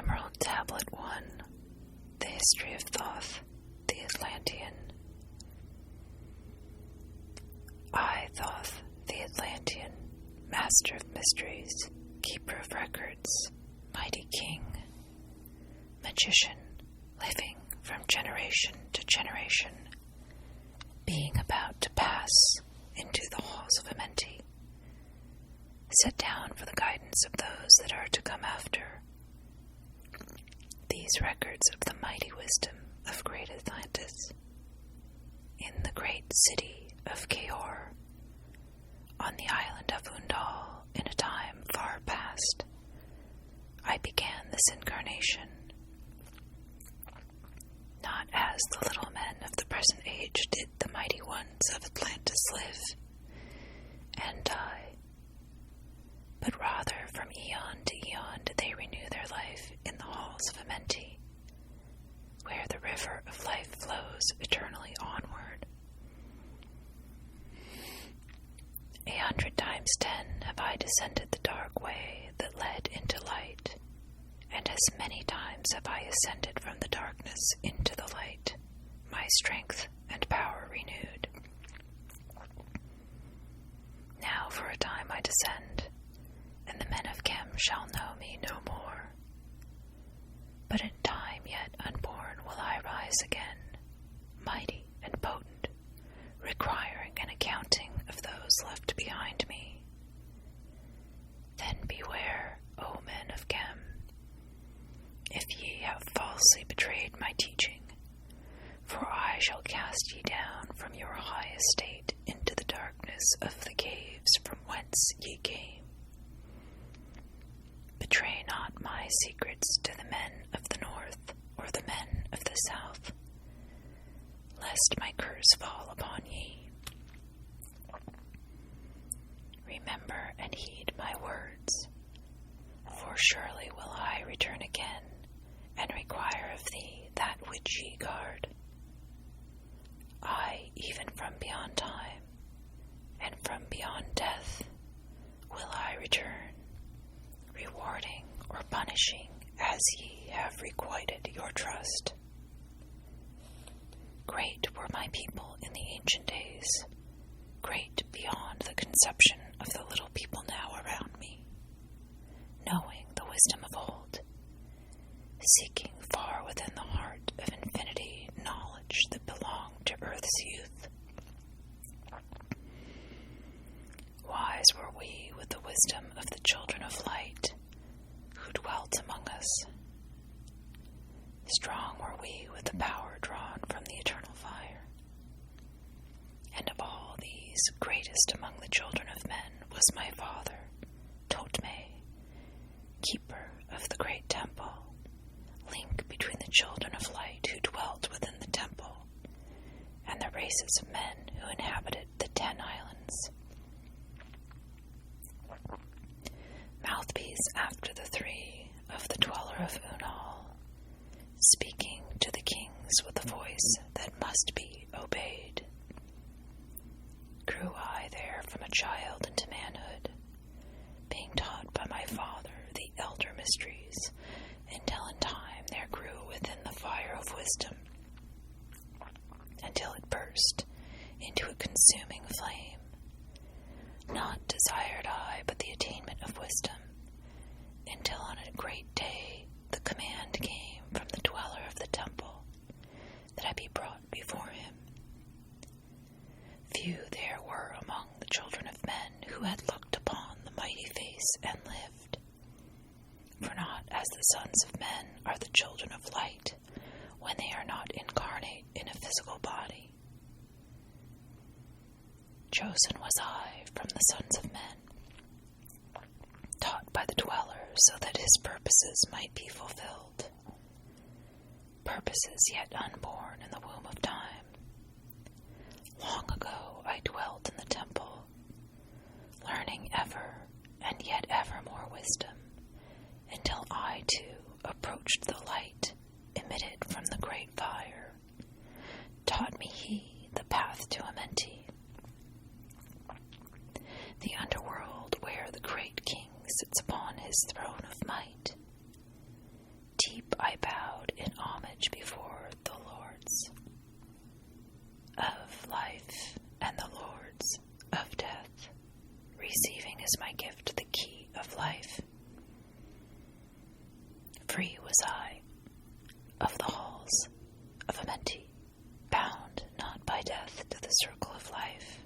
Emerald Tablet 1, The History of Thoth the Atlantean. I, Thoth the Atlantean, Master of Mysteries, Keeper of Records, Mighty King, Magician, living from generation to generation, being about to pass into the halls of Amenti, set down for the guidance of those that are to come after. These records of the mighty wisdom of great Atlantis, in the great city of Kaor, on the island of Undal, in a time far past, I began this incarnation. Not as the little men of the present age did the mighty ones of Atlantis live and die, but rather from eon to eon did they renew their life in the halls of Amenti, where the river of life flows eternally onward. 100 times 10 have I descended the dark way that led into light, and as many times have I ascended from the darkness into the light, my strength and power renewed. Now for a time I descend, and the men of Kem shall know me no more. But in time yet unborn will I rise again, mighty and potent, requiring an accounting of those left behind me. Then beware, O men of Kem, if ye have falsely betrayed my teaching, for I shall cast ye down from your high estate into the darkness of the caves from whence ye came. Betray not my secrets to the men of the north or the men of the south, lest my curse fall upon ye. Remember and heed my words, for surely will I return again and require of thee that which ye guard. I, even from beyond time, and from beyond death, will I return, rewarding or punishing as ye have requited your trust. Great were my people in the ancient days, great beyond the conception of the little people now around me, knowing the wisdom of old, seeking far within the heart of infinity knowledge that belonged to earth's youth. Wise were we with the wisdom of the children of light who dwelt among us. Strong were we with the power drawn from the eternal fire. And of all these, greatest among the children of men was my father, Thoth, keeper of the great temple, link between the children of light who dwelt within the temple and the races of men who inhabited the 10 islands. Mouthpiece after the 3 of the dweller of Unal, speaking to the kings with a voice that must be obeyed. Grew I there from a child into manhood, being taught by my father the elder mysteries, until in time there grew within the fire of wisdom, until it burst into a consuming flame. Not desired I but the attainment of wisdom, until on a great day the command came from the dweller of the temple that I be brought before him. Few there were among the children of men who had looked upon the mighty face and lived. For not as the sons of men are the children of light when they are not incarnate in a physical body. Chosen was I from the sons of men, taught by the dweller so that his purposes might be fulfilled. Purposes yet unborn in the womb of time. Long ago I dwelt in the temple, learning ever and yet ever more wisdom, until I too approached the light emitted from the great fire. Taught me he the path to Amenti, the underworld where the great king sits upon his throne of might. free was I of the halls of Amenti, bound not by death to the circle of life.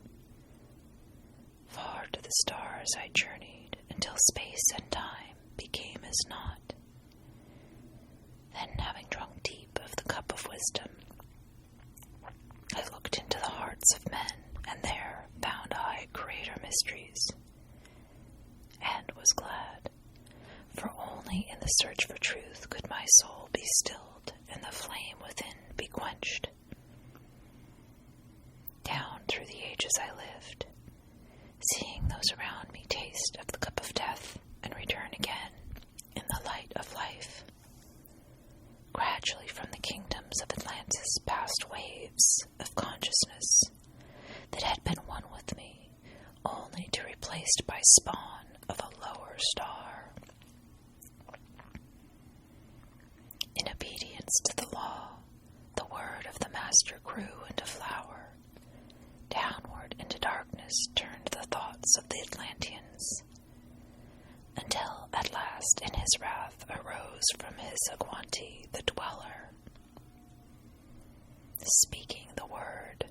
Far to the stars I journeyed until space and time became as naught. Then, having drunk deep of the cup of wisdom, I looked into the hearts of men, and there found I greater mysteries, and was glad, for only in the search for truth could my soul be stilled and the flame within be quenched. Down through the ages I lived, seeing those around me taste of the cup of death and return again in the light of life. Gradually from the kingdoms of Atlantis passed waves of consciousness that had been one with me, only to be replaced by spawn of a lower star. In obedience to the law, the word of the Master grew into flower. Downward into darkness turned the thoughts of the Atlanteans, until at last in his wrath arose from his Aquanti the Dweller, speaking the word,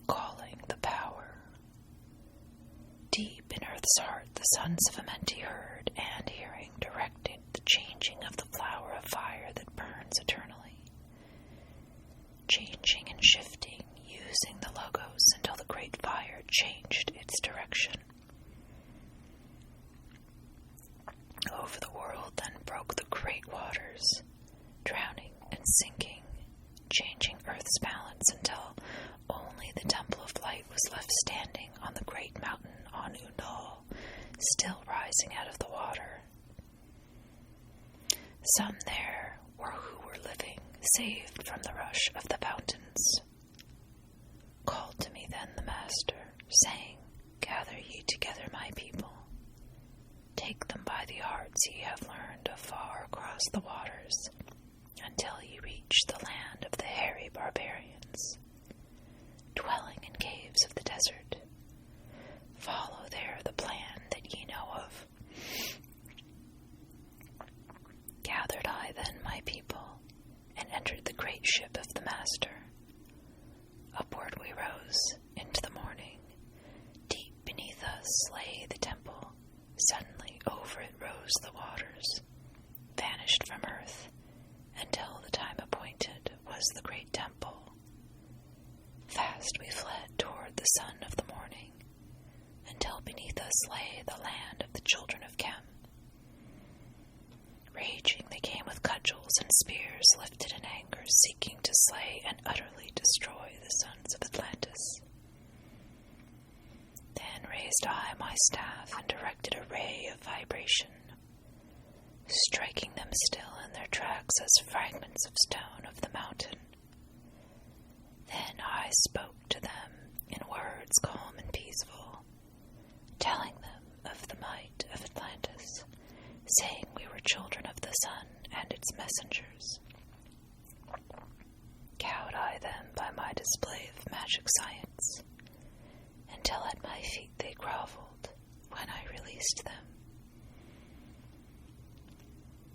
calling the power. Deep in earth's heart the sons of Amenti heard, and hearing directed the changing of the flower of fire that burns eternally, changing and shifting, using the logos until the great fire changed its direction. Over the world then broke the great waters, drowning and sinking, changing earth's balance until only the Temple of Light was left standing on the great mountain on Undal, still rising out of the water. Some there were who were living, saved from the rush of the fountains. Called to me then the Master, saying, "Gather ye together my people. Take them by the arts ye have learned afar across the waters, until ye reach the land of the hairy barbarians, dwelling in caves of the desert. Follow there the plan that ye know of." Gathered I then my people, and entered the great ship of the Master. Upward we rose into the morning. Deep beneath us lay the temple. Suddenly over it rose the waters, vanished from earth, until the time appointed was the great temple. Fast we fled toward the sun of the morning, until beneath us lay the land of the children of Chem. Raging they came with cudgels and spears lifted in anger, seeking to slay and utterly destroy the sons of Atlantis. Then raised I my staff and directed a ray of vibration, striking them still in their tracks as fragments of stone of the mountain. Then I spoke to them in words calm and peaceful, telling them of the might of Atlantis, saying we were children of the sun and its messengers. Cowed I them by my display of magic science, until at my feet they groveled when I released them.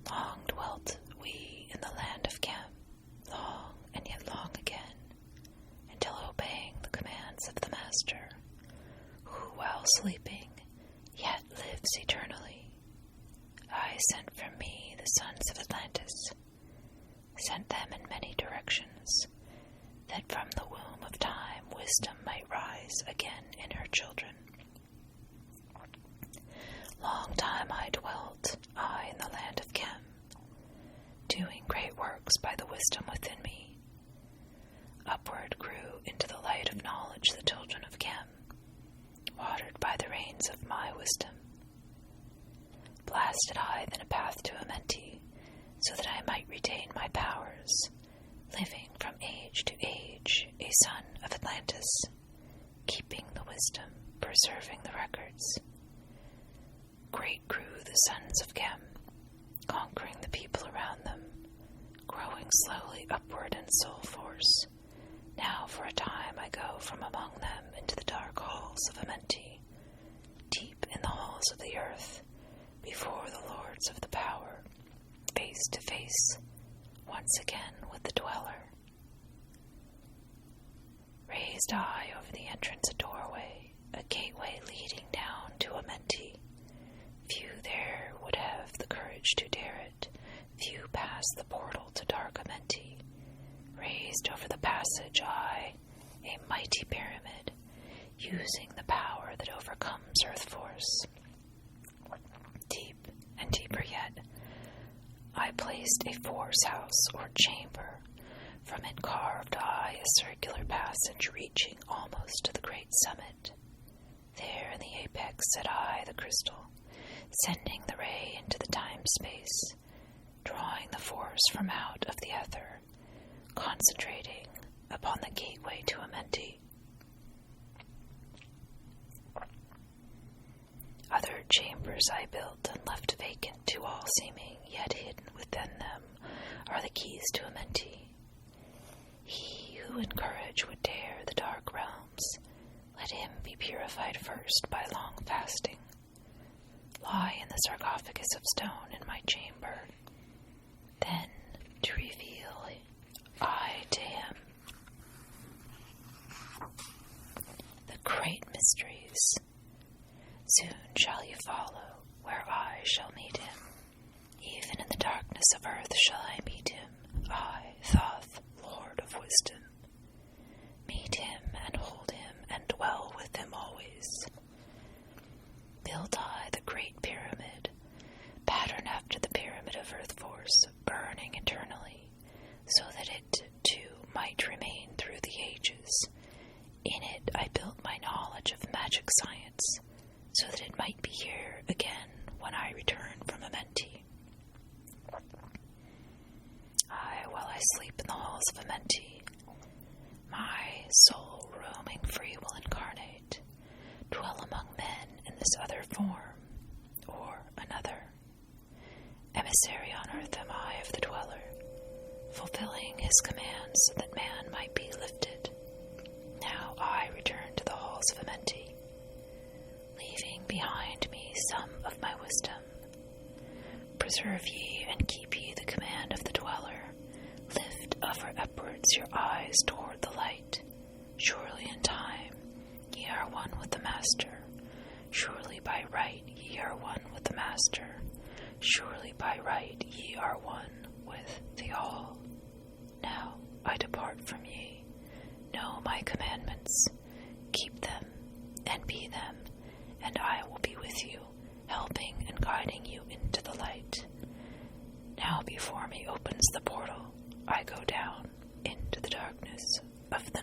Long dwelt we in the land of Chem, long and yet long again, until obeying the commands of the Master, who while sleeping yet lives eternally, I sent from me the sons of Atlantis, sent them in many directions, that from the womb of time wisdom might rise again in her children. Long time I dwelt, I in the land of Chem, doing great works by the wisdom within me. Upward grew into the light of knowledge the children of Chem, watered by the rains of my wisdom. Blasted I then a path to Amenti, so that I might retain my powers, living from age to age, a son of Atlantis, keeping the wisdom, preserving the records. Great grew the sons of Chem, conquering the people around them, growing slowly upward in soul force. Now for a time I go from among them into the dark halls of Amenti, deep in the halls of the earth, before the lords of the power, face face to face once again with the dweller. Raised high over the entrance a doorway, a gateway leading down to Amenti. Few there would have the courage to dare it. Few pass the portal to dark Amenti. Raised over the passage I, a mighty pyramid, using the power that overcomes earth force. Deep and deeper yet, I placed a force house or chamber. From it carved I a circular passage reaching almost to the great summit. There in the apex set I the crystal, sending the ray into the time-space, drawing the force from out of the ether, concentrating upon the gateway to Amenti. Other chambers I built and left vacant to all seeming, yet hidden within them are the keys to Amenti. He who in courage would dare the dark realms, let him be purified first by long fasting. Lie in the sarcophagus of stone in my chamber, then to reveal I to him the great mysteries. Soon shall you follow where I shall meet him. Even in the darkness of earth shall I meet him, I, Thoth, Lord of Wisdom. Meet him and hold him and dwell with him always. Built I the great pyramid, pattern after the pyramid of earth force, burning eternally, so that it too might remain through the ages. In it I built my knowledge of magic science, so that it might be here again when I return from Amenti. While I sleep in the halls of Amenti, my soul roaming free will incarnate, dwell among men in this other form, or another. Emissary on earth am I of the dweller, fulfilling his commands so that man might be lifted. Now I return to the halls of Amenti, leaving behind me some of my wisdom. Preserve ye and keep ye the command of the dweller. Lift upwards your eyes toward the light. Surely in time ye are one with the Master. Surely by right ye are one with the Master. Surely by right ye are one with the All. Now I depart from ye. Know my commandments. Keep them and be them, and I will be with you, helping and guiding you into the light. Now before me opens the portal. I go down into the darkness of the